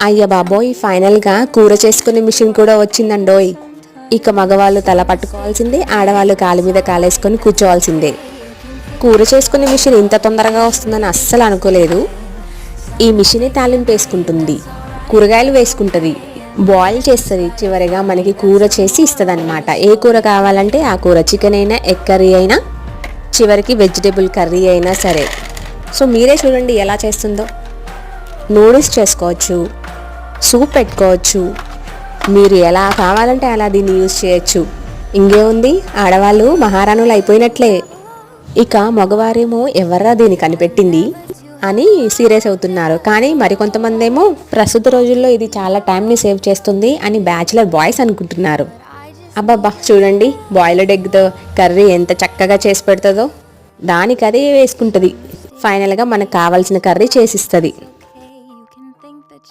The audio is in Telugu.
అయ్య బాబోయ్, ఫైనల్గా కూర చేసుకునే మిషన్ కూడా వచ్చిందండోయ్. ఇక మగవాళ్ళు తల పట్టుకోవాల్సిందే, ఆడవాళ్ళు కాలు మీద కాలేసుకొని కూర్చోవాల్సిందే. కూర చేసుకునే మిషన్ ఇంత తొందరగా వస్తుందని అస్సలు అనుకోలేదు. ఈ మిషనే తాలింపు వేసుకుంటుంది, కూరగాయలు వేసుకుంటుంది, బాయిల్ చేస్తుంది, చివరిగా మనకి కూర చేసి ఇస్తుంది అనమాట. ఏ కూర కావాలంటే ఆ కూర, చికెన్ అయినా, ఎగ్ కర్రీ అయినా, చివరికి వెజిటేబుల్ కర్రీ అయినా సరే. సో మీరే చూడండి ఎలా చేస్తుందో. నూడిల్స్ చేసుకోవచ్చు, సూప్ పెట్టుకోవచ్చు, మీరు ఎలా కావాలంటే అలా దీన్ని యూజ్ చేయొచ్చు. ఇంకేముంది, ఆడవాళ్ళు మహారాణులు అయిపోయినట్లే. ఇక మగవారేమో ఎవర్రా దీన్ని కనిపెట్టింది అని సీరియస్ అవుతున్నారు. కానీ మరికొంతమంది ఏమో ప్రస్తుత రోజుల్లో ఇది చాలా టైంని సేవ్ చేస్తుంది అని బ్యాచిలర్ బాయ్స్ అనుకుంటున్నారు. అబ్బాబ్బా చూడండి, బాయిల్డ్ ఎగ్తో కర్రీ ఎంత చక్కగా చేసి పెడుతుందో. దానికి అదే వేసుకుంటుంది, ఫైనల్గా మనకు కావాల్సిన కర్రీ చేసిస్తుంది.